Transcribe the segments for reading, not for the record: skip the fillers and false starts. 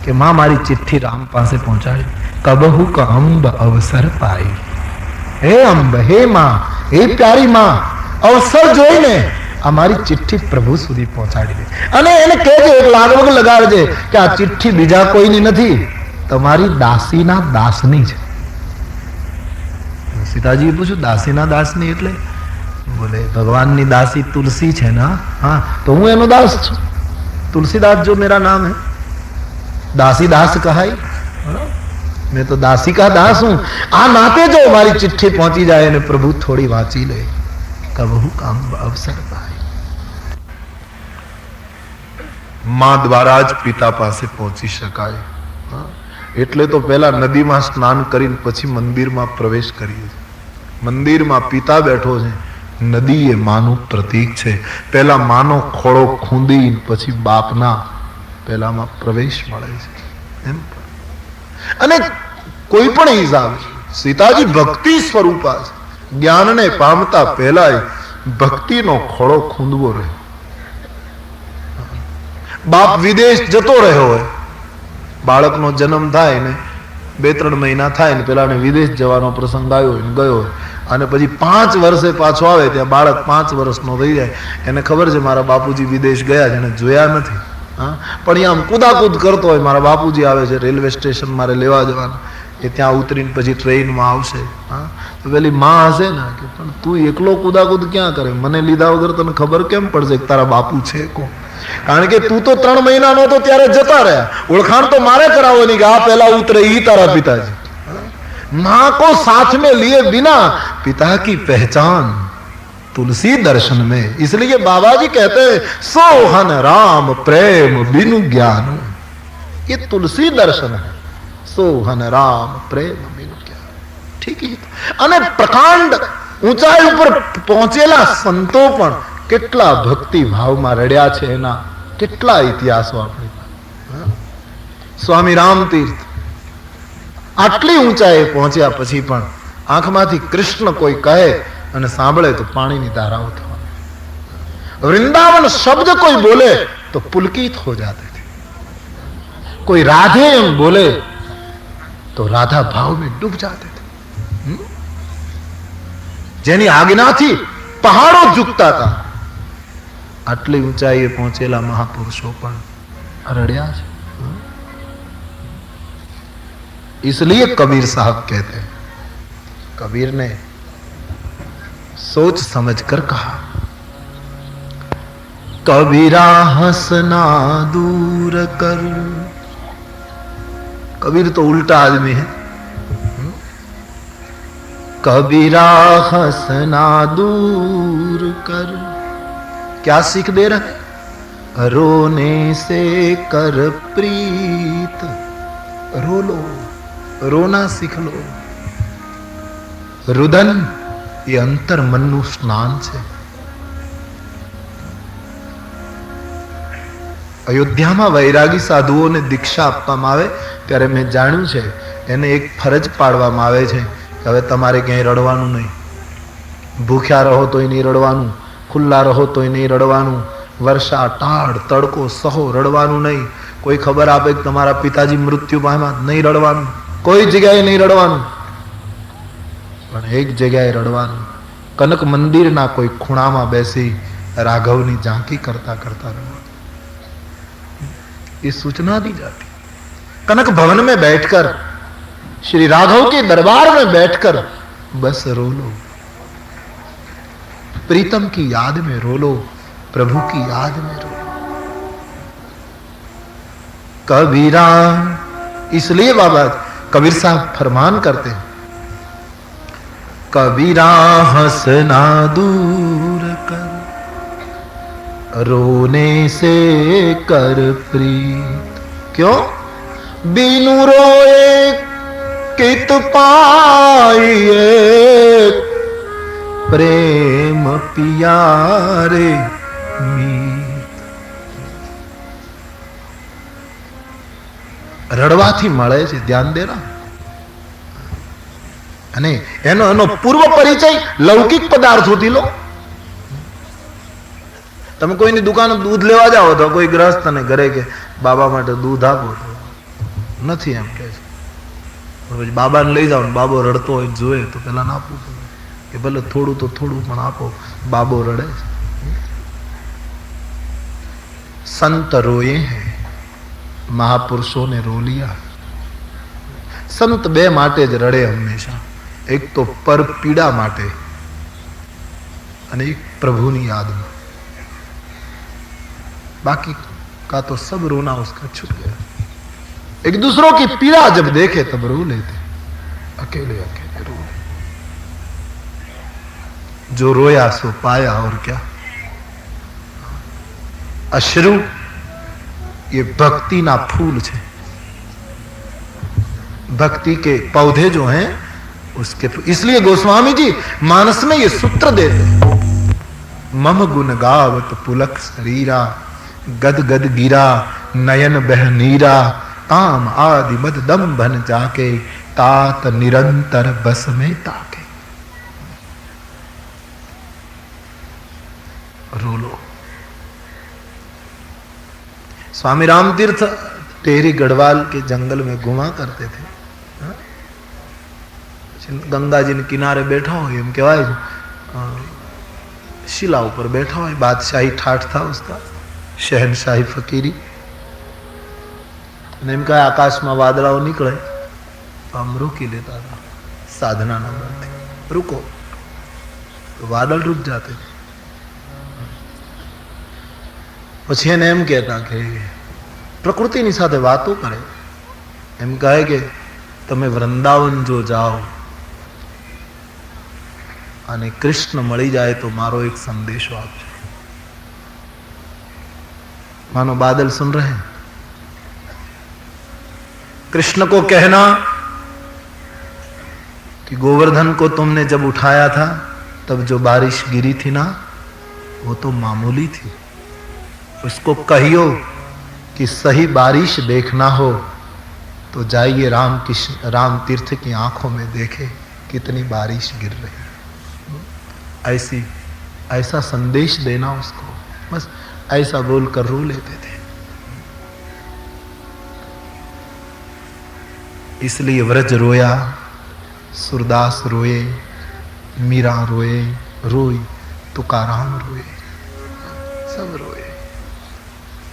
કે માં મારી ચિઠ્ઠી રામ પાસે પહોંચાડી. કબહુ ક અંબ અવસર પાઈ. હે અંબ, હે માં, હે પ્યારી માં, અવસર જોઈને આ મારી ચિઠ્ઠી પ્રભુ સુધી પહોંચાડી દે. અને એને કહેજે, એક લાગવગ લગાડજે કે આ ચિઠ્ઠી બીજા કોઈની નથી, તમારી દાસીના દાસની છે. સીતાજીએ પૂછ્યું, દાસીના દાસની એટલે? બોલે ભગવાનની दासी तुलसी है ना. हाँ, तो हूँ एनो दास छू. तुलसीदास जो मेरा नाम है, दासी दास कहाई, मैं तो दासी का दास हूं. आ नाते जो हमारी चिट्ठी पहुंची जाए ने प्रभु थोड़ी वांची ले, कबहू काम अवसर पाए. मां द्वारा ज पिता પાસે પહોંચી શકાય. એટલે તો પહેલા નદીમાં સ્નાન કરીને પછી મંદિરમાં પ્રવેશ કરીએ. મંદિરમાં પિતા બેઠો છે, નદી એ માનું પ્રતીક છે. પહેલા માનો ખોળો ખૂંદી પછી બાપના પહેલામાં પ્રવેશ મળે છે. એમ અને કોઈ પણ હિસાબે સીતાજી ભક્તિ સ્વરૂપા છે. જ્ઞાનને પામતા પહેલા ભક્તિનો ખોળો ખૂંદવો રહે. બાપ વિદેશ જતો રહ્યો હોય, બાળકનો જન્મ થાય ને 2-3 મહિના થાય ને પેલાને વિદેશ જવાનો પ્રસંગ આવ્યો ને ગયો, અને પછી 5 વર્ષે પાછો આવે, ત્યાં બાળક 5 વર્ષનો થઈ જાય. એને ખબર છે મારા બાપુજી વિદેશ ગયા છે, એને જોયા નથી. હા, પણ આમ કુદાકુદ કરતો હોય, મારા બાપુજી આવે છે, રેલવે સ્ટેશન મારે લેવા જવાના, એ ત્યાં ઉતરીને પછી ટ્રેનમાં આવશે. હા, તો પેલી માં હશે ને કે પણ તું એકલો કુદાકુદ ક્યાં કરે, મને લીધા વગર તને ખબર કેમ પડશે કે તારા બાપુ છે કોણ? કારણ કે તું તો 3 મહિનાનો હતો ત્યારે જતા રહ્યા. ઓળખાણ તો મારે કરાવવાની કે આ પહેલા ઉતરે ઈ તારા પિતાજી. मां को साथ में लिए बिना पिता की पहचान तुलसी दर्शन में. इसलिए बाबा जी कहते हैं सोहन राम प्रेम बिनु ज्ञान. ये तुलसी दर्शन है, सोहन राम प्रेम बिनु ज्ञान. ठीक है. અને પ્રકાંડ ઊંચાઈ ઉપર પહોંચેલા સંતો પણ કેટલા ભક્તિ ભાવમાં રડ્યા છે, એના કેટલા ઇતિહાસો આપણે. સ્વામી રામતીર્થ આટલી ઊંચાઈએ પહોંચ્યા પછી પણ આંખમાંથી કૃષ્ણ કોઈ કહે અને સાંભળે તો પાણીની ધારાઓ થવાની. વૃંદાવન શબ્દ કોઈ બોલે તો પુલकित हो जाते थे. कोई राधे एम बोले तो राधा भाव में डूब जाते थे. જેની આજ્ઞાથી પહાડો ઝુકતા હતા, આટલી ઊંચાઈએ પહોંચેલા મહાપુરુષો પણ રડ્યા છે. इसलिए कबीर साहब कहते हैं, कबीर ने सोच समझ कर कहा, कबीरा हंसना दूर कर. कबीर तो उल्टा आदमी है. कबीरा हंसना दूर कर. क्या सीख दे रहे? रोने से कर प्रीत. रो लो, रोना सीख लो. रुदन ये अंतर मनનું સ્નાન છે. અયોધ્યામાં વૈરાગી સાધુઓને દીક્ષા આપવામાં આવે ત્યારે મેં જાણ્યું છે એને એક ફરજ પાડવામાં આવે છે કે હવે તમારે ક્યાંય રડવાનું નહીં. ભૂખ્યા રહો તોય નહીં રડવાનું, ખુલ્લા રહો તોય નહીં રડવાનું, વર્ષા ટાઢ તડકો સહો રડવાનું નહીં. કોઈ ખબર આપે કે તમારા પિતાજી મૃત્યુ પામ્યા, નહીં રડવાનું. કોઈ જગ્યાએ નહીં રડવાનું, પણ એક જગ્યાએ રડવાનું. કનક મંદિરના કોઈ ખૂણામાં બેસી રાઘવની ઝાંકી કરતા કરતા રડવાનું. ये सूचना दी जाती. कनक भवन में बैठकर, श्री राघव के दरबार में बैठकर बस रो लो. प्रीतम की याद में रो लो, प्रभु की याद में रो लो. कबीरा, इसलिए बाबा कबीर साहब फरमान करते हैं, कबीरा हंसना दूर कर, रोने से कर प्रीत. क्यों? बिनु रोए कित पाइए, प्रेम पियारे मीत. રડવાથી મળે છે, ધ્યાન દેના. અને એનો એનો પૂર્વ પરિચય લૌકિક પદાર્થોથી લો. તમે કોઈની દુકાને દૂધ લેવા જાઓ તો કોઈ ગ્રહસ્થ ને ઘરે કે બાબા માટે દૂધ આપો, નથી એમ કહે છે. પછી બાબાને લઈ જાઓ ને બાબો રડતો હોય જોઈએ તો પેલા ના આપવું પડે કે ભલે થોડું તો થોડું પણ આપો. બાબો રડે છે. संत रोए हैं, महापुरुषों ने रो लिया. संत બે માટે જ રડે હંમેશા. એક તો પર પીડા માટે અને એક प्रभुની યાદમાં. बाकी का तो सब रोना उसका छूट गया. एक दूसरों की पीड़ा जब देखे तब रो लेते. अकेले अकेले रो. जो रोया सो पाया. और क्या? अश्रु ये भक्ति ना फूल है. भक्ति के पौधे जो हैं उसके, इसलिए गोस्वामी जी मानस में ये सूत्र देते हैं. मम गुण गावत पुलक शरीरा, गद गद गिरा नयन बह नीरा, ताम आदि मद दम बन जाके, तात निरंतर बस में ताके. रो लो. स्वामी राम तीर्थ टेहरी गढ़वाल के जंगल में घुमा करते थे. गंगा जी ने किनारे बैठा हो एम कहवाय, शिला ऊपर बैठा हो. बादशाही ठाठ था उसका, शहनशाही फकीरी. एम कहा आकाश में वादळाओ निकले तो आम रोकी लेता था साधना ना बलते. रुको तो वादळ रुक जाते थे. પછી એને એમ કહેતા કે પ્રકૃતિની સાથે વાતો કરે. એમ કહે કે તમે વૃંદાવન જો જાઓ અને કૃષ્ણ મળી જાય તો મારો એક સંદેશો આપજો. मानो बादल सुन रहे हैं. कृष्ण को कहना कि गोवर्धन को तुमने जब उठाया था तब जो बारिश गिरी थी ना वो तो मामूली थी. उसको कहियो कि सही बारिश देखना हो तो जाइए राम तीर्थ की आंखों में देखे कितनी बारिश गिर रही. ऐसा संदेश देना उसको. बस ऐसा बोलकर रो लेते थे. इसलिए व्रज रोया, सूरदास रोए, मीरा रोए, रोई तुकाराम रोए, सब रोए.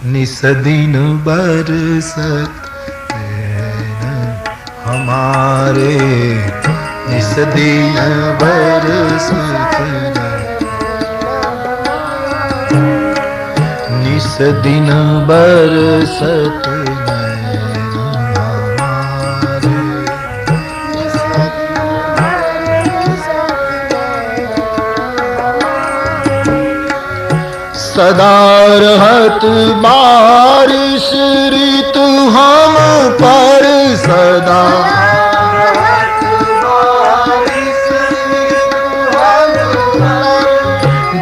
निस दिन बरसत हमारे, निस दिन बरसत, निस दिन बरसत सदा रहत बारिश ऋतु हम पर, सदा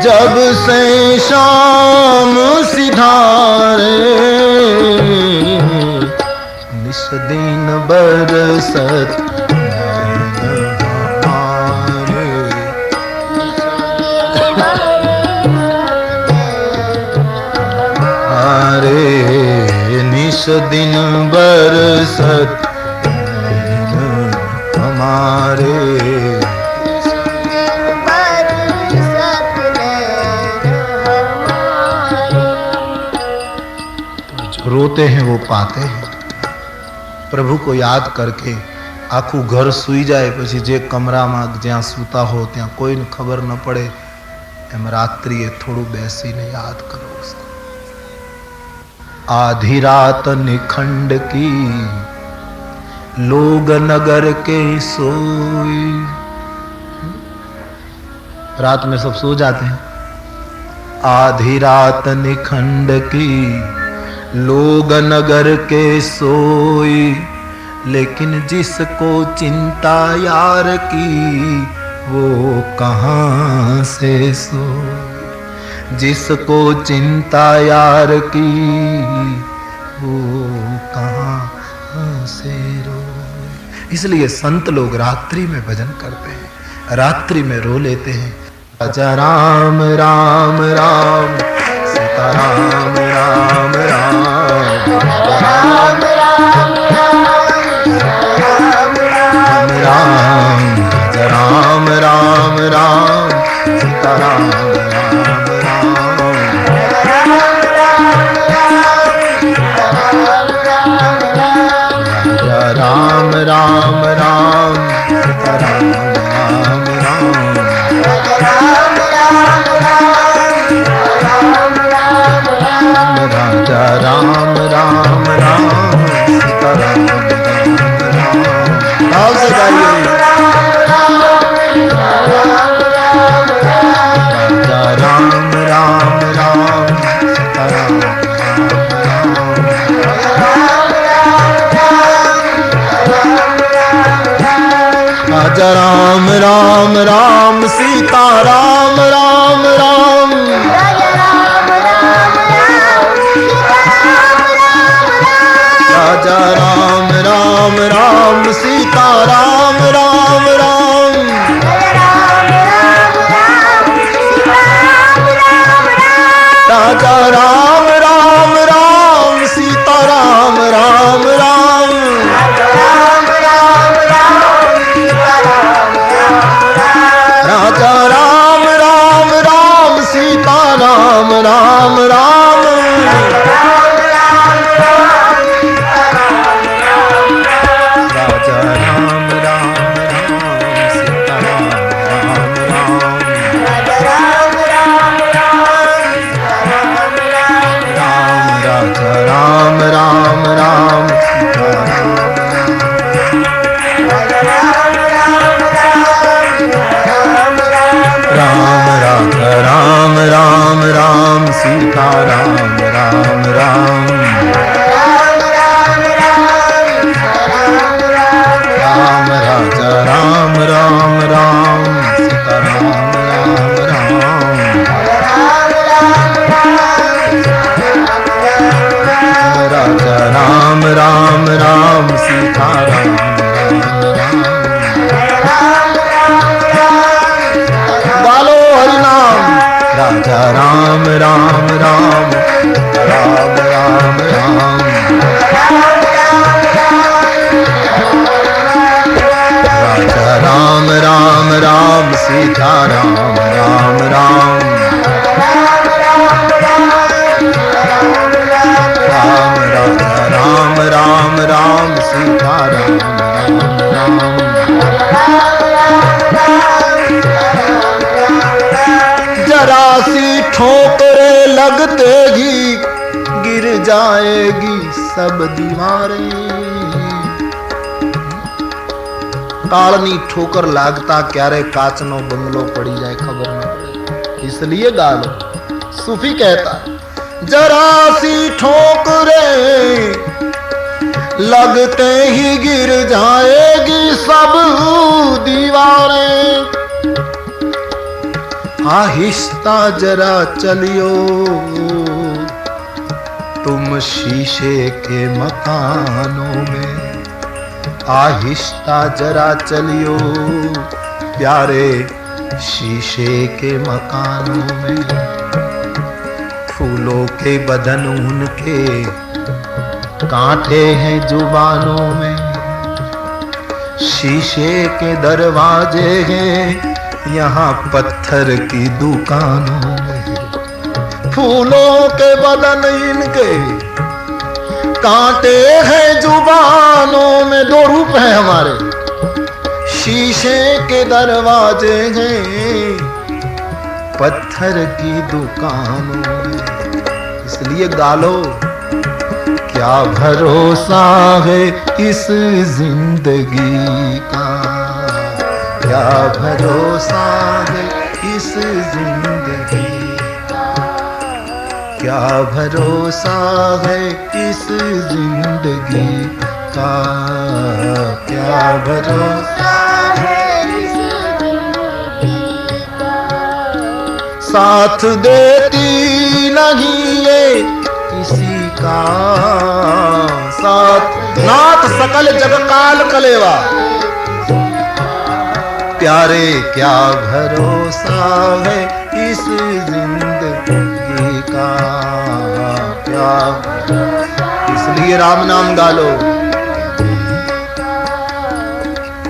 जब से शाम सिधारे, निस दिन बरसत निस दिन बरसत हमारे. तो जो रोते हैं वो पाते हैं. प्रभु को याद करके आखू घर सुई जाए પછી જે કમરામાં જ્યાં સૂતા હો ત્યાં કોઈને ખબર ન પડે એમ રાત્રિએ થોડું બેસીને યાદ કરો. आधी रात निखंड की लोग नगर के सोई. रात में सब सो जाते हैं. आधी रात निखंड की लोग नगर के सोई, लेकिन जिसको चिंता यार की वो कहाँ से सोई. जिसको चिंता यार की वो कहाँ से रोए. इसलिए संत लोग रात्रि में भजन करते हैं, रात्रि में रो लेते हैं. राजा राम राम राम, सीता राम राम राम, राम राम राम. राम राम राम सीता राम राम राम राजा राम राम राम सीता राम राम राम। भाव से गाइए। राजा राम राम राम सीता राम राजा राम राम राम सीता राम राम राम राजा राम राम राम सीता राम राम राम राजा राम राम राम सीता राम राम राम राजा राम राम राम सीता राम राम राम राजा राम राम राम सीता राम राम राम राजा राम राम राम सीता राम राजा राम राम राम सीता राम राम राम राम राजा राम राम राम सीता राम राम राम राजा राम राम राम सीता राम राम गालो हरि नाम। राजा राम राम राम राम राम राम राजा राम राम राम सीता राम राम राम राम राजा राम राम राम सीता राम राम जरा सी ठोकरे लगते ही गिर जाएगी सब दीवारें। कालनी ठोकर लागता क्यारे काचनो बंगलो पड़ी जाए खबर न पड़े, इसलिए गालो सूफी कहता जरा सी ठोकरे लगते ही गिर जाएगी सब दीवारें। आहिस्ता जरा चलियो तुम शीशे के मकानों में, आहिस्ता जरा चलियो प्यारे शीशे के मकानों में। फूलों के बदन उनके कांटे हैं जुबानों में, शीशे के दरवाजे हैं यहाँ पत्थर की दुकानों में। फूलों के बदन इनके कांटे हैं जुबानों में। दो रूप हैं हमारे, शीशे के दरवाजे हैं पत्थर की दुकानों में। इसलिए गालो क्या भरोसा है इस जिंदगी का, क्या भरोसा है इस जिंदगी का, क्या भरोसा है इस जिंदगी का, क्या भरोसा है इस जिंदगी का। साथ देती नहीं ये किसी का साथ, नाथ सकल जग काल कलेवा। प्यारे क्या भरोसा है इस जिंदगी का, क्या। इसलिए राम नाम गालो।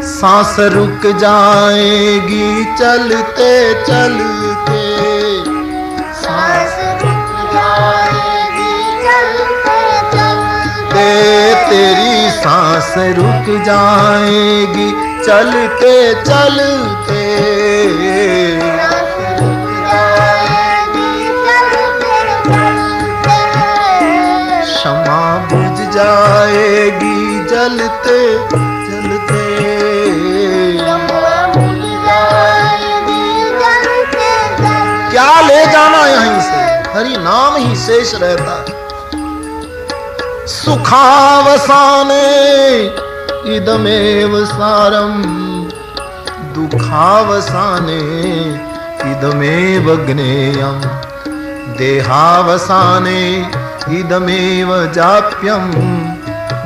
सांस रुक जाएगी चलते चलते, सांस रुक जाएगी चलते चलते। तेरी सांस रुक जाएगी चलते चलते, क्षमा बुझ जाएगी जलते जलते, क्या ले जाना यहीं से, हरि नाम ही शेष रहता। सुखावसाने इदमेव सारम, दुखावसाने इदमेव ज्ञेयम्, देहावसाने इदमेव जाप्यम,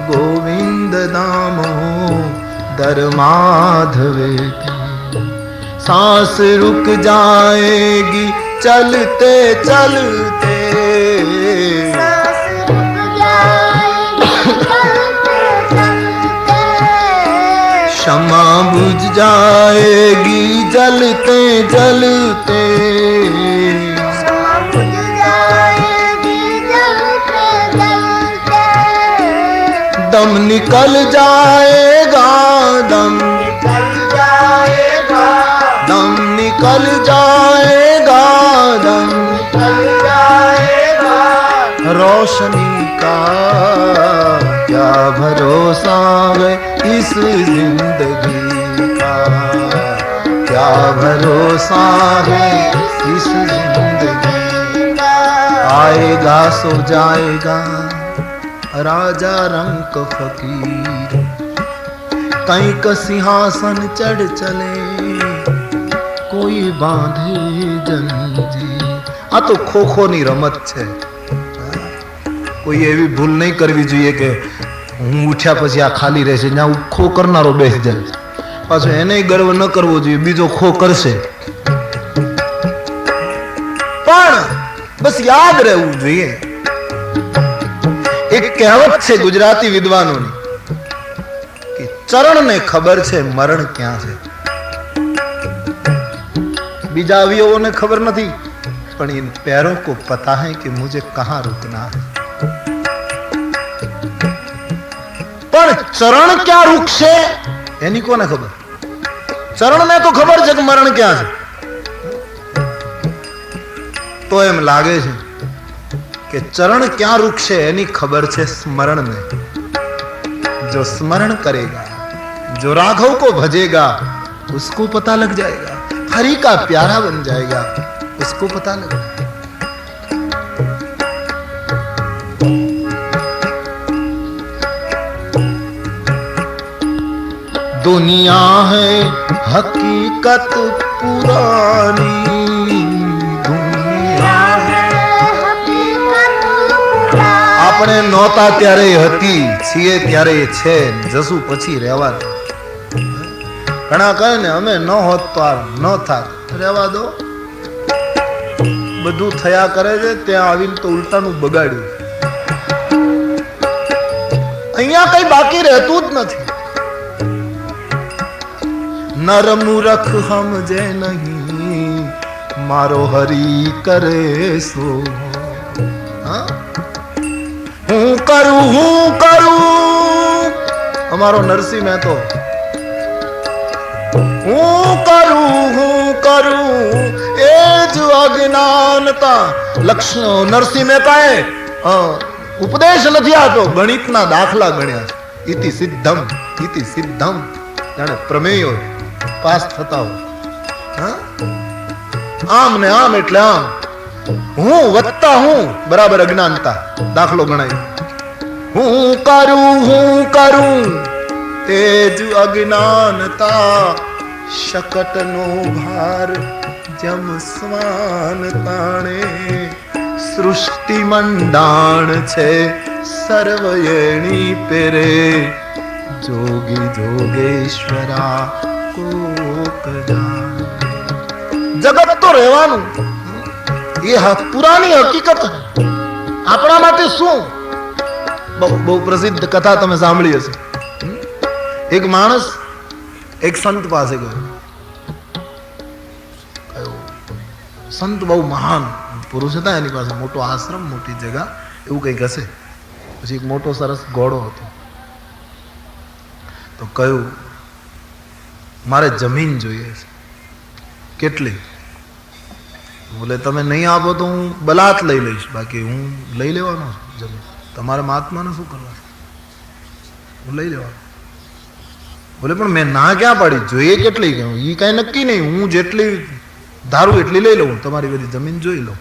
गोविंद दामोदर माधवेति। सांस रुक जाएगी चलते चलते, क्षमा बुझ जाएगी जलते जलते, दम निकल जाएगा, दम निकल जाएगा, दम निकल जाएगा, दम निकल जाएगा, रोशनी का क्या भरोसा है इस जिंदगी का, क्या भरोसा है इस जिंदगी का। आएगा सो जाएगा राजा रंक फकीर, कहीं का सिंहासन चढ़ चले कोई बांधे जंजीर। आ तो खो ની રમત છે, કોઈ એવી ભૂલ નહીં કરવી જોઈએ કે હું ઉઠ્યા પછી આ ખાલી રહેશે, જ્યાં ખો કરનારો બેસી જાય, પાછો એને ગર્વ ન કરવો જોઈએ બીજો ખો કરશે, પણ બસ યાદ રહેવું જોઈએ। एक कहावत है गुजराती विद्वानों ने कि चरण ने खबर छे मरण क्या है, बीजा अवयवों ने खबर नहीं, पर इन पैरों को पता है कि मुझे कहां रुकना है। पर चरण क्या रुकशे एनी कोने खबर, चरण ने तो खबर है कि मरण क्या है, तो एम लागे छे कि चरण क्या रुकशे एनी खबर छे स्मरण ने। जो स्मरण करेगा, जो राघव को भजेगा, उसको पता लग जाएगा, हरि का प्यारा बन जाएगा, उसको पता लग जाएगा। दुनिया है हकीकत पुरानी, આપણે નહોતા ત્યારે હતી, છીએ ત્યારે છે, જસુ પછી રહેવાનું। ઘણા કહે ને અમે ન હોત તો આ ન થાત, રહેવા દો, બધું થયા કરે છે, ત્યાં આવીને તો ઉલટાનું બગાડ્યું। અહીંયા કઈ બાકી રહેતું જ નથી। નર મૂરખ સમજે નહીં, મારો હરી કરે સો। હું કરું અમારો નરસિંહ મહેતો, હું કરું એ જ અજ્ઞાનતા લક્ષણો। નરસિંહ મહેતાએ ઉપદેશ નથી આપ્યો, ગણિતના દાખલા ગણ્યા છે। ઇતિ સિદ્ધમ જાણે પ્રમેય પાસ થતા હોય, આમ ને આમ એટલે આમ, હું વત્તા હું બરાબર અજ્ઞાનતા, દાખલો ગણાય। હું કરું તેજ અજ્ઞાનતા, શકટનો ભાર જમ સ્વાન તાણે। સૃષ્ટિ મંડાણ છે સર્વ એણી પેરે, જોગી જોગેશ્વરા કોક જાણે। જગત તો રહેવાનું, ये पुरानी हकीकत है। આપણા માટે શું? બહુ પ્રસિદ્ધ કથા તમે સાંભળી હશે। એક માણસ એક સંત પાસે ગયો, સંત બહુ મહાન પુરુષ હતા, એની પાસે મોટો આશ્રમ, મોટી જગ્યા, એવું કંઈક હશે। પછી એક મોટો સરસ ઘોડો હતો, તો કહ્યું મારે જમીન જોઈએ છે. કેટલી? બોલે તમે નહીં આપો તો હું બલાત લઈ લઈશ, બાકી હું લઈ લેવાનો જમીન. તમારે મહાત્માને શું કરવા? હું લઈ લેવાનો. બોલે પણ મેં ના ક્યાં પાડી? જોઈએ કેટલી? કે એ કાંઈ નક્કી નહીં, હું જેટલી ધારું એટલી લઈ લઉં, તમારી બધી જમીન જોઈ લઉં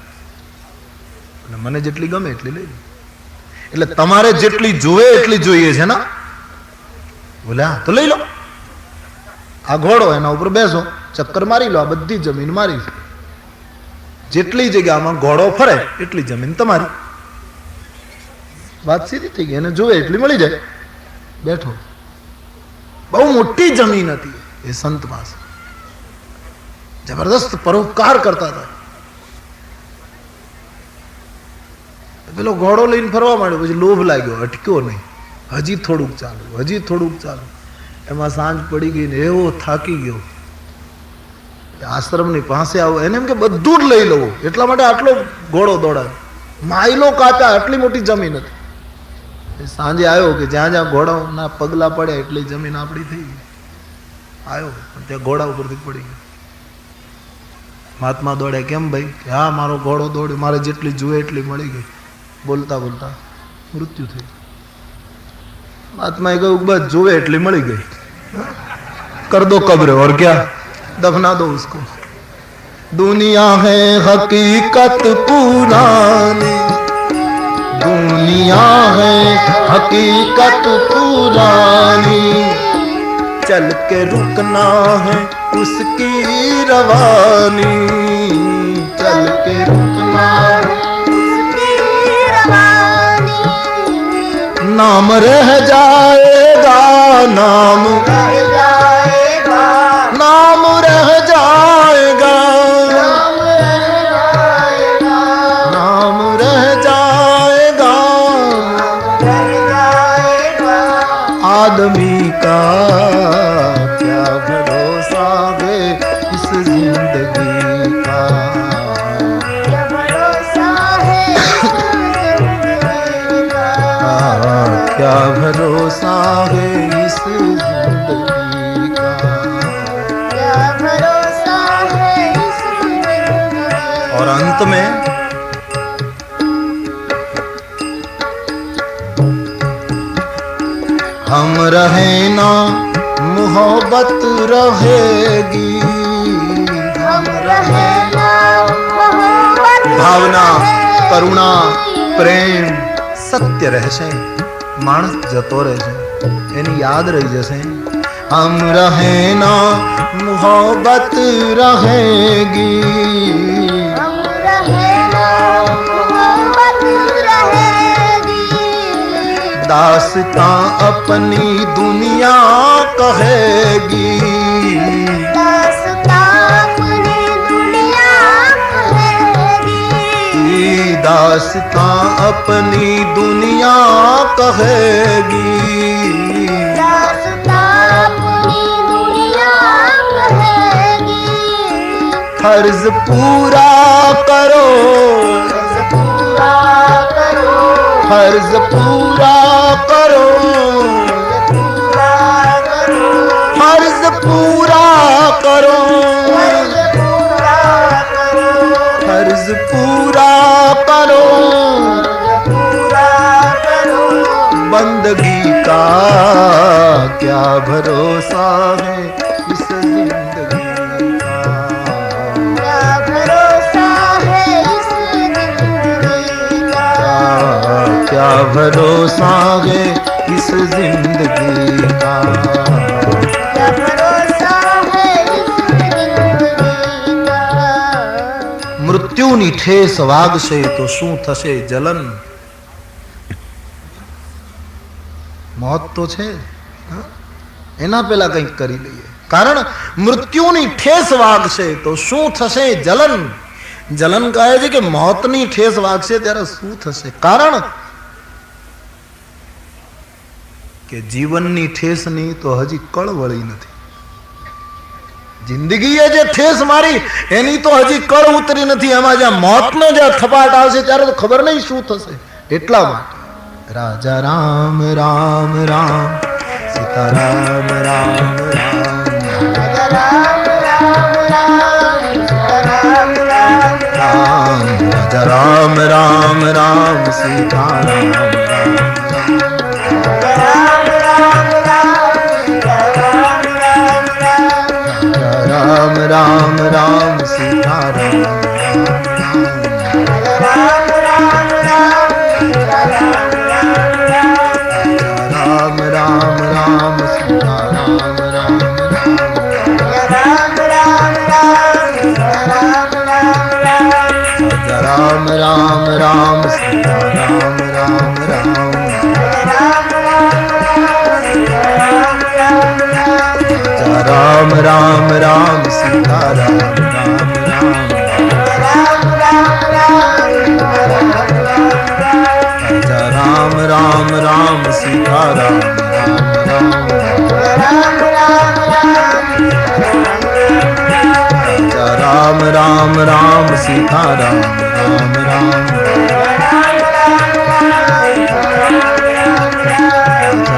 અને મને જેટલી ગમે એટલી લઈ લઉં. એટલે તમારે જેટલી જોવે એટલી જોઈએ છે ને? બોલે હા, તો લઈ લો. આ ઘોડો, એના ઉપર બેસો, ચક્કર મારી લો, આ બધી જમીન મારી. જેટલી જગ્યામાં ઘોડો ફરે એટલી જમીન તમારી. વાત સીધી થઈ ગઈ. એને જોવે એટલી મળી જાય. બેઠો. બહુ મોટી જમીન હતી એ સંત પાસે. જબરદસ્ત પરોપકાર કરતા હતા. પેલો ઘોડો લઈને ફરવા માંડ્યો. પછી લોભ લાગ્યો, અટક્યો નહીં. હજી થોડુંક ચાલુ, હજી થોડુંક ચાલુ. એમાં સાંજ પડી ગઈ ને એવો થાકી ગયો. આશ્રમની પાસે આવો, એને એમ કે બધું જ લઈ લઉં, એટલા માટે આટલો ઘોડો દોડાય. માઇલો કાચા, આટલી મોટી જમીન હતી. સાંજે આવ્યો કે જ્યાં જ્યાં ઘોડાના પગલા પડ્યા એટલી જમીન આપણી થઈ ગઈ. આવ્યો પણ ત્યાં ઘોડા ઉપરથી પડી ગયો. મહાત્મા દોડ્યા. કેમ ભાઈ? હા, મારો ઘોડો દોડ્યો, મારે જેટલી જુએ એટલી મળી ગઈ. બોલતા બોલતા મૃત્યુ થઈ. મહાત્માએ કહ્યું બસ જુએ એટલી મળી ગઈ, કર દો કબ્ર और क्या, दफना दो उसको. दुनिया है हकीकत पुरानी, दुनिया है हकीकत पुरानी, चल के रुकना है उसकी रवानी, चल के रुकना उसकी रवानी. नाम रह जाएगा, नाम रह जाएगा, नाम रह जाएगा, नाम रह जाएगा, आदमी का क्या भरोसा है इस जिंदगी का, क्या भरोसा है क्या भरोसा है इस जिंदगी का, क्या भरोसा है इस जिंदगी. और अंत में हम रहे ना मोहब्बत रहेगी, हम रहे ना मोहब्बत, भावना, करुणा, પ્રેમ, સત્ય રહેશે. માણસ જતો રહેશે, એની યાદ રહી જશે. હમ રહે ના મોહબ્બત રહેગી, હમ રહે ના મોહબ્બત રહેગી, દાસ્तां अपनी दुनिया कहेगी, दास्तां अपनी दुनिया कहेगी, दास्तां अपनी दुनिया कहेगी, दास्तां अपनी दुनिया कहेगी. फर्ज पूरा करो, फर्ज पूरा करो, फर्ज पूरा करो, फर्ज पूरा करो, फर्ज पूरा करो, बंदगी का क्या भरोसा है इस जिंदगी का, क्या भरोसा है इस जिंदगी का, क्या भरोसा है इस जिंदगी का, क्या भरोसा है इस जिंदगी का. મૃત્યુની ઠેસ વાગશે તો શું થશે જલન. મોત તો છે, એના પેલા કંઈક કરી લઈએ. કારણ મૃત્યુની ઠેસ વાગશે તો શું થશે જલન. જલન કહે છે કે મોતની ઠેસ વાગશે ત્યારે શું થશે. કારણ કે જીવનની ઠેસની તો હજી કળ વળી નથી. જિંદગીએ જે ઠેસ મારી એની તો હજી કળ ઉતરી નથી. એમાં જ્યાં મોતનો જ્યાં થપાટ આવશે ત્યારે તો ખબર નહીં શું થશે. એટલા માટે રાજા રામ રામ રામ सीताराम राम राम राजा राम राम राम सीताराम राम राम राम सीताराम राम राम राम सीताराम राम राम राम सीताराम राम राम राम राम राम सीताराम राम राम राम राम राम सीताराम राम राम राम सीताराम राम राम राम राम राम सीताराम राम राम राम सीताराम राम राम राम सीताराम राम राम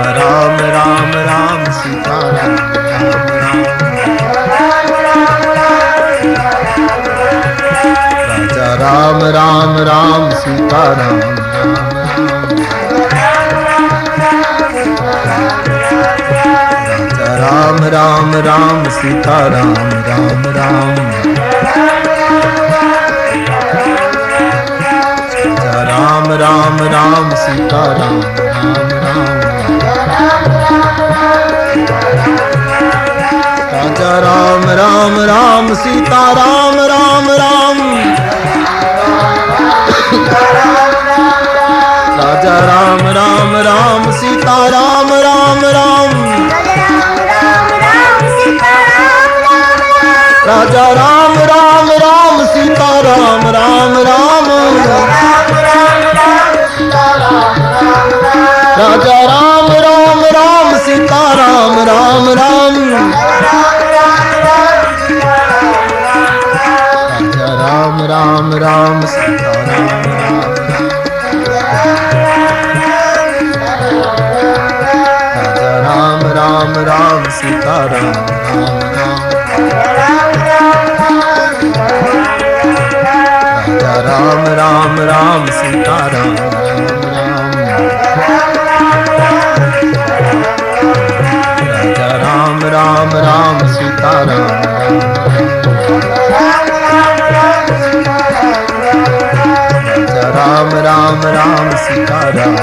राम राम राम सीताराम राम राम राजा राम राम राम सीताराम राम राम राजा राम राम राम सीताराम राम राम राजा राम राम राम सीताराम राम राम राजा राम राम राम सीताराम राम राम राजा राम राम राम सीताराम राजा राम राम राम सीताराम राजा राम राम राम सीताराम राजा राम राम राम सीताराम राजा राम राम राम सीताराम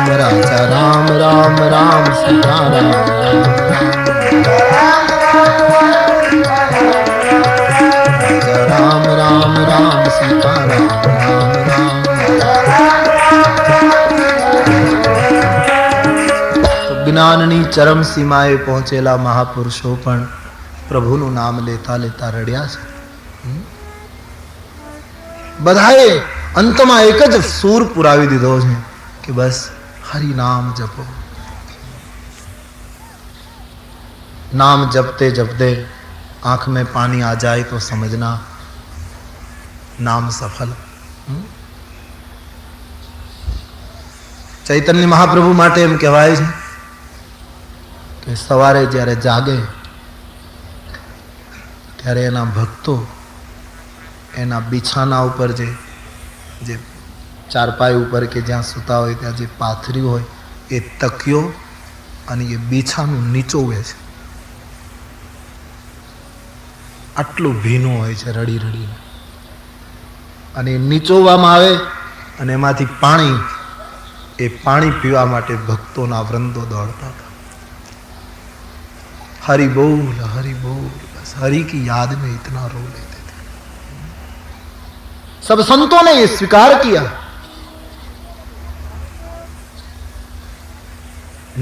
राजा राम राम राम सीताराम राजा राम राम राम सीताराम જ્ઞાનની ચરમ સીમાએ પહોંચેલા મહાપુરુષો પણ પ્રભુનું નામ લેતા લેતા રડ્યા છે. બધાએ અંતમાં એક જ સૂર પુરાવી દીધો છે કે બસ હરિ નામ જપો. नाम जपते जपते आंख में पानी आ जाए तो समझना नाम सफल. चैतन्य महाप्रभु माटे एम कहेवाय छे कि सवारे ज्यारे जागे त्यारे एना भक्तो एना बिछाना उपर जे चारपाई उपर के ज्यां सुता होय त्यां जे पाथरी होय ए तकियो अने ए बीछानु नीचोवे छे. आटलू भीनु होय छे रड़ी रड़ी अने नीचोवामां आवे अने एमांथी पाणी ए पाणी पीवा माटे भक्तोना वृंदो दौड़ता था. हरि बोल बस हरि की याद में इतना रो लेते थे. सब संतों ने ये स्वीकार किया.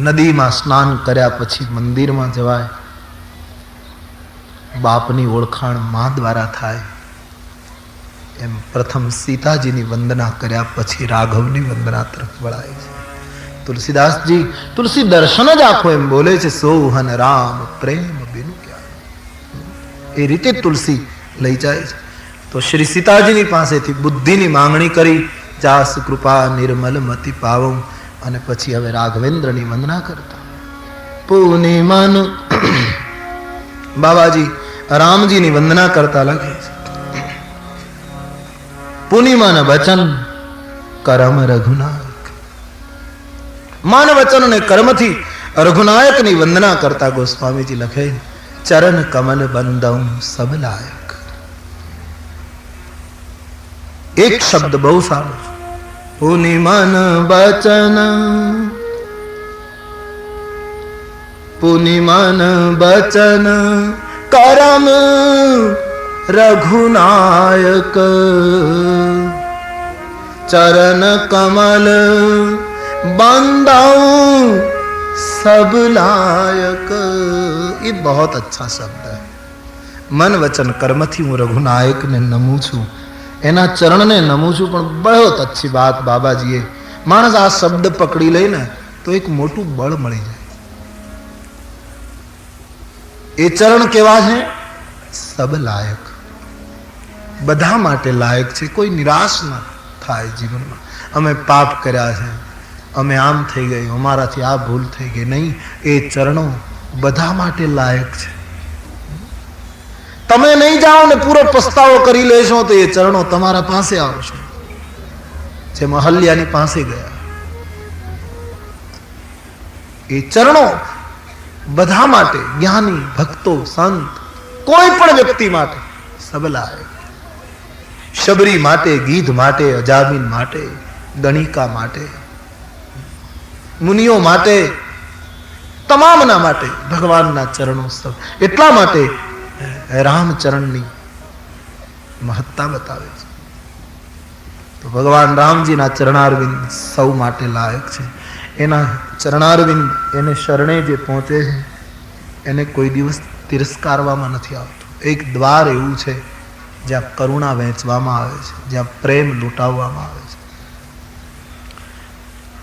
नदी में स्नान कर्या पछी मंदिर में जवाय. बापनी ओळखाण मां द्वारा थाय एम प्रथम सीताजीनी वंदना कर्या पछी राघवनी वंदना तरफ वळाय छे. तुलसीदास जी तुलसी दर्शन ज आखो एम बोले छे सोहन राम प्रेम बिनु क्या. ए रीते तुलसी लई जाय छे. तो श्री सीताजीनी पासेथी बुद्धिनी मांगणी करी જાસ કૃપા નિર્મલ મતિ પાવઉં. અને પછી હવે રાઘવેન્દ્રની વંદના કરતા. પૂર્ણિમાન બાબાજી રામજીની વંદના કરતા લખે છે, પૂર્ણિમાન વચન કર્મ રઘુનાયક. માન વચન અને કર્મથી રઘુનાયકની વંદના કરતા ગોસ્વામીજી લખે, ચરણ કમલ બંદઉ સબ લાયક. એક શબ્દ બહુ સારો. પુનિમન બચન, પુનિમન બચન કરમ રઘુનાયક. चरण कमल बंदाऊं सब लायक. ये बहुत अच्छा शब्द है. मन वचन कर्म थी हूँ रघुनायक ने नमू छू, एना चरण ने नमू छू. पण बहुत अच्छी बात बाबाजीए, माणस आ शब्द पकड़ी ले ने तो एक मोटू बळ मळी जाए. ये चरण केवा है? सब लायक, બધા માટે લાયક છે. કોઈ નિરાશ ના થાય જીવનમાં. અમે પાપ કર્યા છે, અમે આમ થઈ ગયું, અમારાથી આ ભૂલ થઈ ગઈ. નહીં, એ ચરણો બધા માટે લાયક છે. તમે નહીં જાઓ ને પૂરો પસ્તાવો કરી લેશો તો એ ચરણો તમારા પાસે આવશે, જે મહલ્યાની પાસે ગયા. એ ચરણો બધા માટે, જ્ઞાની ભક્તો સંત કોઈ પણ વ્યક્તિ માટે સબ લાયક. શબરી માટે, ગીધ માટે, અજામીન માટે, ગણિકા માટે, મુનિઓ માટે, તમામના માટે ભગવાનના ચરણો સબ. એટલા માટે રામચરણની મહત્તા બતાવે છે. તો ભગવાન રામજીના ચરણારવિંદ સૌ માટે લાયક છે. એના ચરણારવિંદ, એને શરણે જે પહોંચે છે એને કોઈ દિવસ તિરસ્કારવામાં નથી આવતું. એક દ્વાર એવું છે જ્યાં કરુણા વહેંચવામાં આવે છે, જ્યાં પ્રેમ લૂંટાવવામાં આવે છે.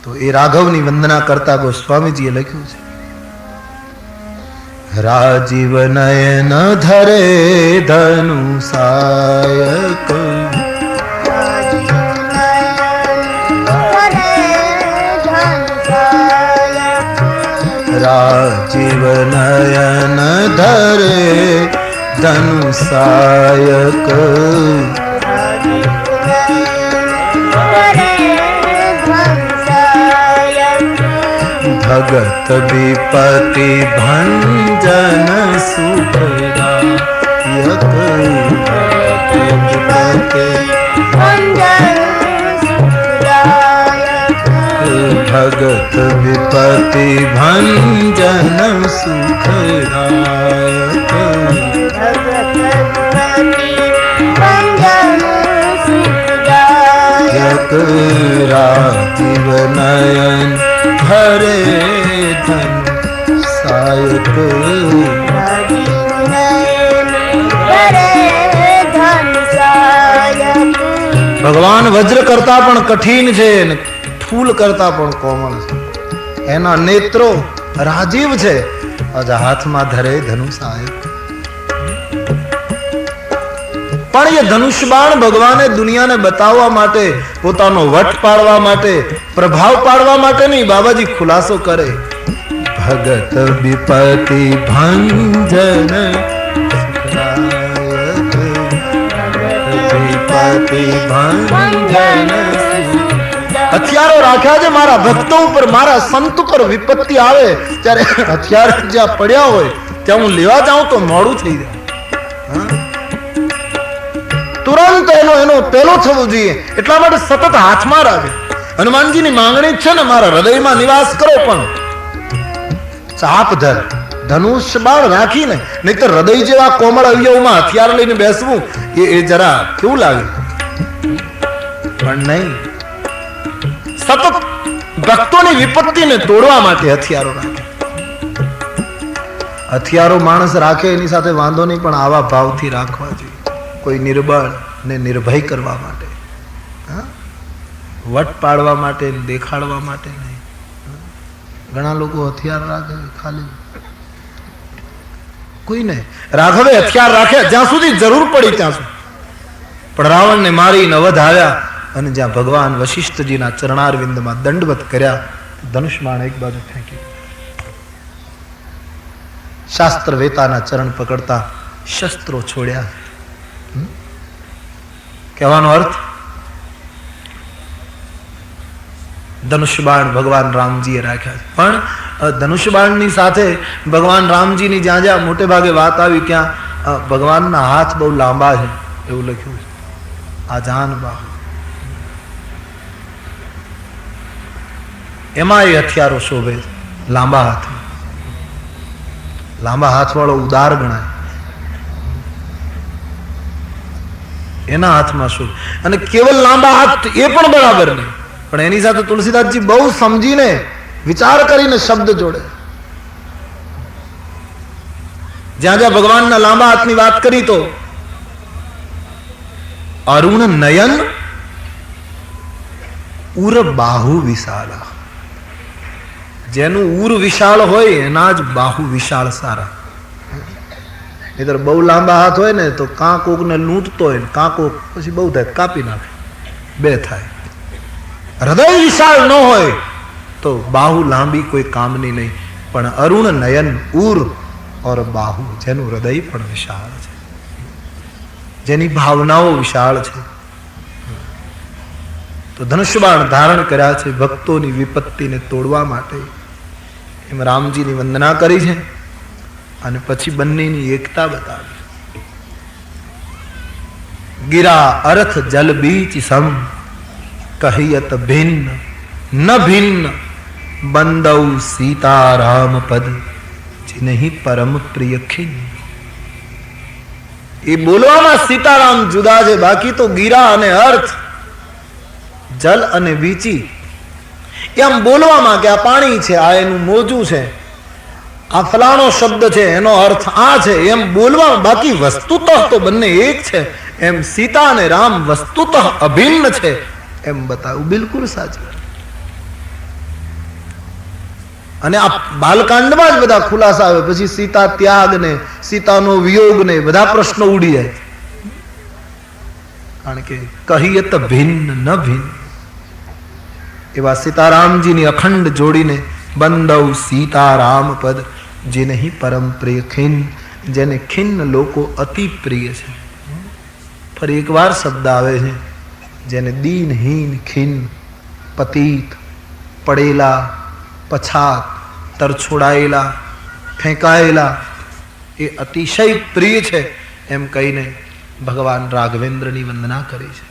તો એ રાઘવની વંદના કરતા ગોસ્વામીજીએ લખ્યું છે, રાજીવ નયન ધરે ધનુષાયક. રાજીવ નયન ધરે ધનુષાયક. ભગત વિપતિ ભંજન સુખદાયક. ભગત વિપતિ ભંજન સુખદાયક. રાજીવ નયન હરે ધન સાયક. ભગવાન વજ્ર કરતા પણ કઠિન છે ને ફૂલ કરતા પણ કોમળ છે. એના નેત્રો રાજીવ છે, હાથમાં ધરે ધનુષાયક. પણ એ ધનુષ બાણ ભગવાને દુનિયાને બતાવવા માટે, પોતાનો વટ પાડવા માટે, પ્રભાવ પાડવા માટે નહીં. બાબાજી ખુલાસો કરે, ભગત વિપતિ ભંજન વિપતિ ભંજન. હથિયારો રાખ્યા છે મારા ભક્તો ઉપર, મારા સંત ઉપર વિપત્તિ આવે ત્યારે હથિયાર જ્યાં પડ્યા હોય ત્યાં હું લેવા જાઉં તો મોડું થઈ જાય. તુરંત એનો પેલો થવો જોઈએ. એટલા માટે સતત હાથમાં રાખે. હનુમાનજીની માંગણી છે ને, મારા હૃદયમાં નિવાસ કરો. પણ ચાપ ધર, ધનુષ બાણ રાખીને, નહીતર હૃદય જેવા કોમળ અવયવમાં હથિયાર લઈને બેસવું એ જરા કેવું લાગે. પણ નહીં, સતત ભક્તોની વિપત્તિને તોડવા માટે હથિયારો રાખે. હથિયારો માણસ રાખે એની સાથે વાંધો નહીં, પણ આવા ભાવથી રાખવા જોઈએ. કોઈ નિર્બળ ને નિર્ભય કરવા માટે, વટ પાડવા માટે, દેખાડવા માટે નહીં. ઘણા લોકો હથિયાર રાખે ખાલી કોઈ નહીં. રાઘવે હથિયાર રાખ્યા જ્યાં સુધી જરૂર પડી ત્યાં સુધી. પણ રાવણને મારીને વધ આવ્યા અને જ્યાં ભગવાન વશિષ્ઠજીના ચરણારવિંદમાં દંડવત કર્યા, ધનુષ્યબાણ એક બાજુ ફેંકી. શાસ્ત્ર વેતાના ચરણ પકડતા શસ્ત્રો છોડ્યા. કહેવાનો અર્થ, ધનુષ્યબાણ ભગવાન રામજીએ રાખ્યા છે. પણ ધનુષ્યબાણની સાથે ભગવાન રામજીની જ્યાં જ્યાં મોટે ભાગે વાત આવી ત્યાં ભગવાનના હાથ બહુ લાંબા છે એવું લખ્યું છે. આજાન બાહુ, એમાં એ હથિયારો શોભે છે. લાંબા હાથ, લાંબા હાથ વાળો ઉદાર ગણાય, એના હાથમાં શું. અને કેવલ લાંબા હાથ એ પણ બરાબર નહીં, પણ એની સાથે તુલસીદાસજી બહુ સમજીને વિચાર કરીને શબ્દ જોડે. જ્યાં જ્યાં ભગવાનના લાંબા હાથની વાત કરી તો અરુણ નયન ઉર બાહુ વિશાળા, જેનું ઉર વિશાળ હોય એના જ બાહુ વિશાળ સારા. નહીતર બહુ લાંબા હાથ હોય ને તો કાં કોકને લૂંટતો હોય, કાં કોક પછી બહુ થાય કાપી નાખે, બે થાય. હૃદય વિશાળ ન હોય તો બાહુ લાંબી કોઈ કામની નહીં. પણ અરુણ નયન ઉર ઓર બાહુ, જેનું હૃદય પણ વિશાળ છે, જેની ભાવનાઓ વિશાળ છે. તો ધનુષ્યબાણ ધારણ કર્યા છે ભક્તોની વિપત્તિને તોડવા માટે. એમ રામજીની વંદના કરી છે અને પછી બંનેની એકતા બતાવી. ગિરા અર્થ જલ બીચ સમ કહિયત ભિન્ન ન ભિન્ન બંદૌ સીતારામ પદ जिन्हि परम प्रिय खिन. એ બોલવામાં સીતારામ જુદા છે, બાકી તો ગીરા અને અર્થ, જલ અને વીચી, એમ બોલવામાં કે આ પાણી છે, આ એનું મોજું છે, આ ફલાણો શબ્દ છે, એનો અર્થ આ છે, એમ બોલવામાં. બાકી વસ્તુતઃ તો બંને એક છે. એમ સીતા અને રામ વસ્તુતઃ અભિન્ન છે એમ બતાવ્યું. બિલકુલ સાચું. અને આ બાલકાંડમાં જ બધા ખુલાસા આવે. પછી સીતા ત્યાગ ને સીતાનો વિયોગ ને બધા પ્રશ્નો ઉડી જાય. કારણ કે કહિયત ભિન્ન ન ભિન્ન એવા સીતારામજીની અખંડ જોડીને બંદૌ સીતારામ પદ જેને પરમ પ્રિય ખિન્ન, જેને ખિન્ન લોકો અતિ પ્રિય છે. ફરી એકવાર શબ્દ આવે છે, જેને દીનહીન ખિન્ન, પતિત, પડેલા, પછાત, તરછોડાયેલા, ફેંકાયેલા એ અતિશય પ્રિય છે એમ કહીને ભગવાન રાઘવેન્દ્રની વંદના કરી છે.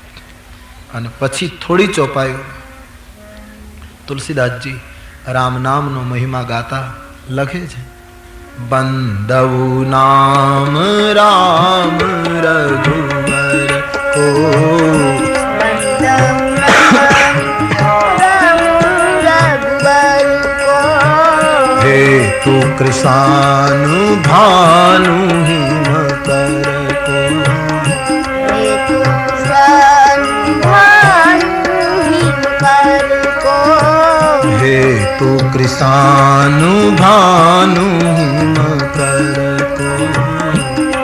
અને પછી થોડી ચોપાઈઓ તુલસીદાસજી રામ નામનો મહિમા ગાતા લખે છે, બંદવ નામ રામ રઘુવર કો हेतु कृषानु भानु हिम कर को, हेतु कृषानु भानु हिम कर को, हेतु कृषानु भानु हिम कर को,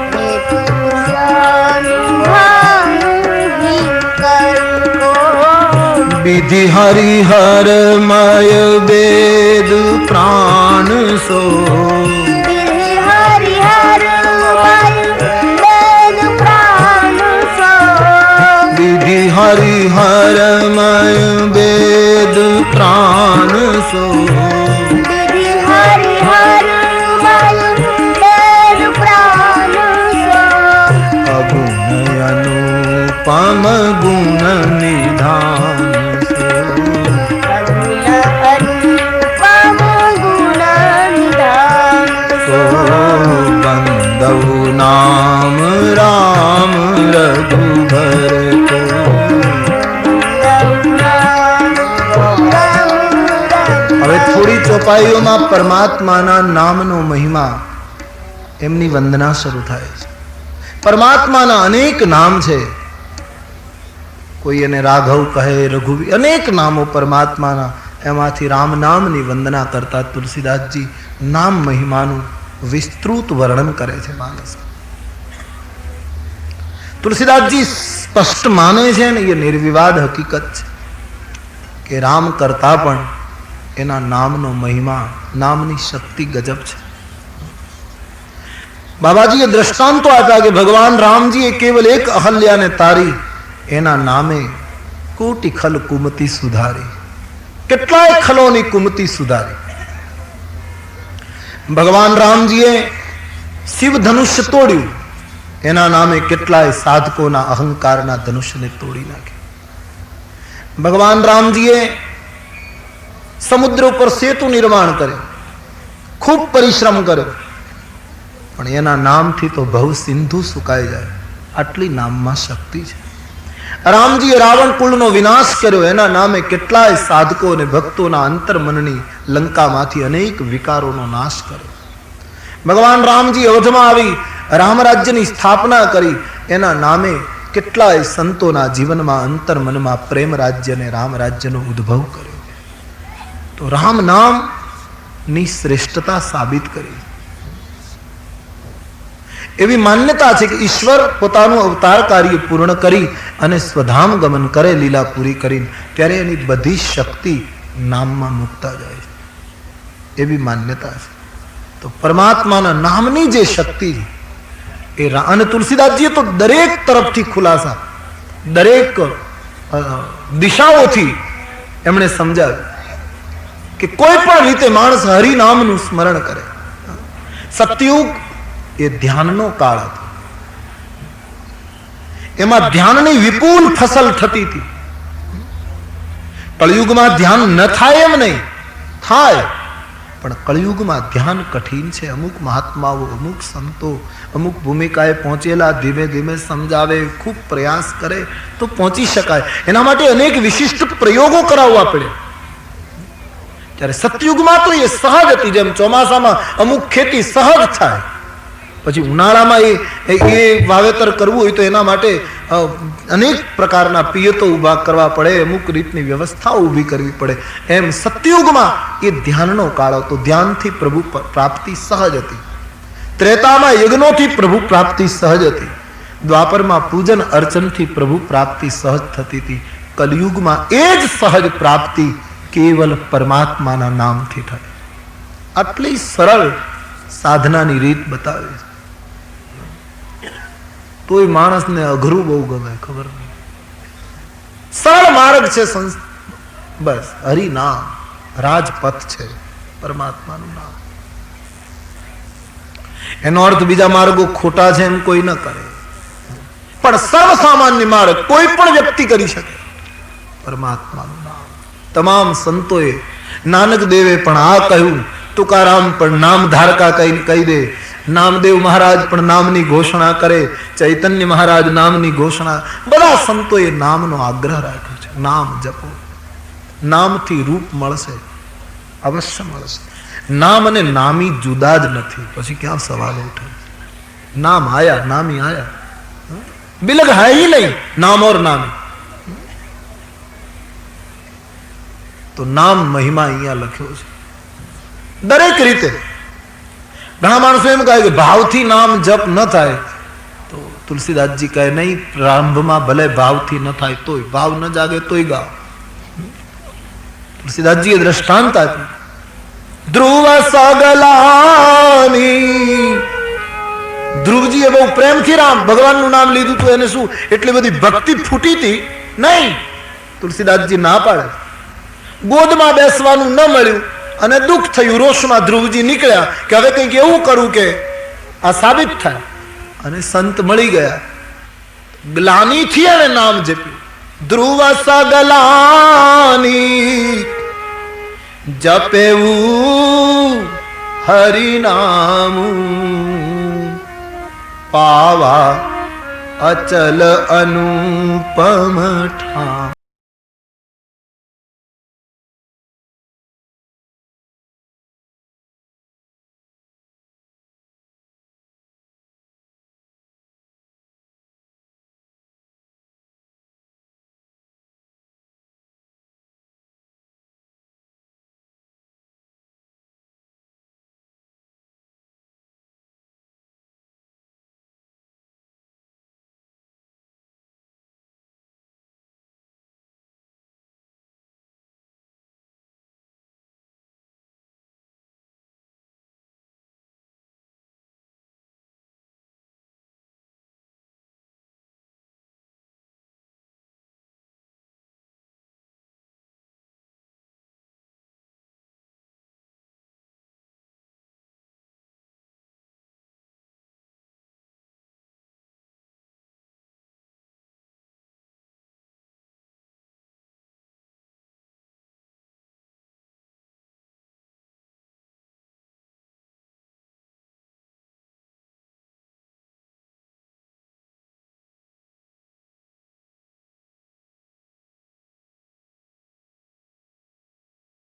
हेतु कृषानु भानु हिम कर को, विधि हरिहर मय वेद प्राण सो, विधि हरिहर मय वेद प्राण सो, विधि हरिहर मय वेद प्राण सो, विधि हरिहर मय वेद प्राण सो, अगुण अनुपम गुण निधान सो, बंदव नाम राम रघुबर को. હવે થોડી ચોપાઈઓમાં પરમાત્માના નામનો મહિમા, એમની વંદના શરૂ થાય છે. પરમાત્માના અનેક નામ છે. કોઈ એને રાઘવ કહે, રઘુવીર, અનેક નામો પરમાત્માના. એમાંથી રામ નામની વંદના કરતા તુલસીદાસજી નામ મહિમાનું વિસ્તૃત વર્ણન કરે છે માનસ. તુલસીદાસજી સ્પષ્ટ માને છે ને, એ નિર્વિવાદ હકીકત છે કે રામ કરતા પણ એના નામનો મહિમા, નામની શક્તિ ગજબ છે. બાબાજીએ દ્રષ્ટાંતો આપ્યા કે ભગવાન રામજીએ કેવલ એક અહલ્યાને તારી, એના નામે કોટી ખલ કુમતી સુધારી. કેટલાય ખલોની કુમતી સુધારી. ભગવાન રામજીએ શિવ ધનુષ્ય તોડ્યું, એના નામે કેટલાય સાધકોના અહંકારના ધનુષ્યને તોડી નાખ્યા. ભગવાન રામજીએ સમુદ્ર ઉપર સેતુ નિર્માણ કર્યો, ખૂબ પરિશ્રમ કર્યો, પણ એના નામથી તો ભવ સિંધુ સુકાઈ જાય, આટલી નામમાં શક્તિ છે. રામજીએ રાવણ કુળનો વિનાશ કર્યો, એના નામે કેટલાય સાધકો અને ભક્તોના અંતર્મનની લંકામાંથી અનેક વિકારોનો નાશ કર્યો. ભગવાન રામજી અવધમાં આવી રામ રાજ્યની સ્થાપના કરી, એના નામે કેટલાય સંતોના જીવનમાં અંતર્મનમાં પ્રેમ રાજ્ય અને રામ રાજ્યનો ઉદ્ભવ કર્યો. તો રામ નામની શ્રેષ્ઠતા સાબિત કરી. એવી માન્યતા છે કે ઈશ્વર પોતાનું અવતાર કાર્ય પૂર્ણ કરી અને સ્વધામ ગમન કરે, લીલા પૂરી કરીને, ત્યારે એની બધી શક્તિ નામમાં મૂકતા જાય છે. એવી માન્યતા છે. તો પરમાત્માના નામની જે શક્તિ એ, અને તુલસીદાસજીએ તો દરેક તરફથી ખુલાસા, દરેક દિશાઓથી એમણે સમજાવ્યું કે કોઈ પણ રીતે માણસ હરિનામનું સ્મરણ કરે. સતયુગ એ ધ્યાનનો કાળ હતો. એમાં ધ્યાનની વિપુલ ફસલ થતી હતી. કળયુગમાં ધ્યાન ન થાય એમ નહીં, થાય, પણ કળયુગમાં ધ્યાન કઠિન છે. અમુક મહાત્માઓ, અમુક સંતો, અમુક ભૂમિકાએ પહોંચેલા ધીમે ધીમે સમજાવે, ખૂબ પ્રયાસ કરે તો પહોંચી શકાય. એના માટે અનેક વિશિષ્ટ પ્રયોગો કરાવવા પડે. ત્યારે સતયુગમાં તો એ સહજ હતી. જેમ ચોમાસામાં અમુક ખેતી સહજ થાય, પછી ઉનાળામાં એ વાવેતર કરવું હોય તો એના માટે અનેક પ્રકારના પિયતો ઉભા કરવા પડે, અમુક રીતની વ્યવસ્થાઓ ઊભી કરવી પડે. એમ સતયુગમાં એ ધ્યાનનો કાળ હતો. ધ્યાનથી પ્રભુ પ્રાપ્તિ સહજ હતી. ત્રેતામાં યજ્ઞોથી પ્રભુ પ્રાપ્તિ સહજ હતી. દ્વાપરમાં પૂજન અર્ચનથી પ્રભુ પ્રાપ્તિ સહજ થતી હતી. કલયુગમાં એ જ સહજ પ્રાપ્તિ કેવલ પરમાત્માના નામથી થાય. આટલી સરળ સાધનાની રીત બતાવે છે. તોય માણસને અઘરું બહુ ગમે, ખબર નહીં. સરળ માર્ગ છે, બસ હરિનામ રાજપથ છે, પરમાત્માનું નામ. એનો અર્થ બીજા માર્ગો ખોટા છે એમ કોઈ ન કરે, પણ સર્વસામાન્ય માર્ગ કોઈ પણ વ્યક્તિ કરી શકે. પરમાત્માનું નામ. તમામ સંતોએ, નાનક દેવે પણ આ કહ્યું, તુકારામ પણ નામ ધારકા કહી દે, નામદેવ મહારાજ પણ નામની ઘોષણા કરે, ચૈતન્ય મહારાજ નામની ઘોષણા, બધા સંતોએ નામનો આગ્રહ રાખ્યો છે. નામ જપો, નામથી રૂપ મળશે, અવશ્ય મળશે. નામ અને નામી જુદા જ નથી. પછી ક્યાં સવાલ ઉઠે? નામ આયા, નામી આયા, બિલગ હૈ ही नहीं नाम और नामी. તો નામ મહિમા અહીંયા લખ્યો છે દરેક રીતે. ઘણા માણસો એમ કહે કે ભાવથી નામ જપ ન થાય, તો તુલસીદાસજી કહે નહીં, પ્રારંભમાં ભલે ભાવથી ન થાય તોય, ભાવ ન જાગે તોય ગાઓ. તુલસીદાસજીએ દ્રષ્ટાંત આપ્યું. ધ્રુવ સગલાની, ધ્રુવજીએ બહુ પ્રેમથી રામ ભગવાનનું નામ લીધું તો એને શું એટલી બધી ભક્તિ ફૂટી હતી? નહીં. તુલસીદાસજી ના પાડે. ગોદમાં બેસવાનું ન મળ્યું અને દુઃખ થયું, રોષમાં ધ્રુવજી નીકળ્યા કે હવે કંઈક એવું કરું કે આ સાબિત થાય. અને સંત મળી ગયા, ગ્લાનીથી એને નામ જપ્યું. ધ્રુવ સગલાની જપેવું હરિનામું, પાવા અચલ અનુપમ ઠામ.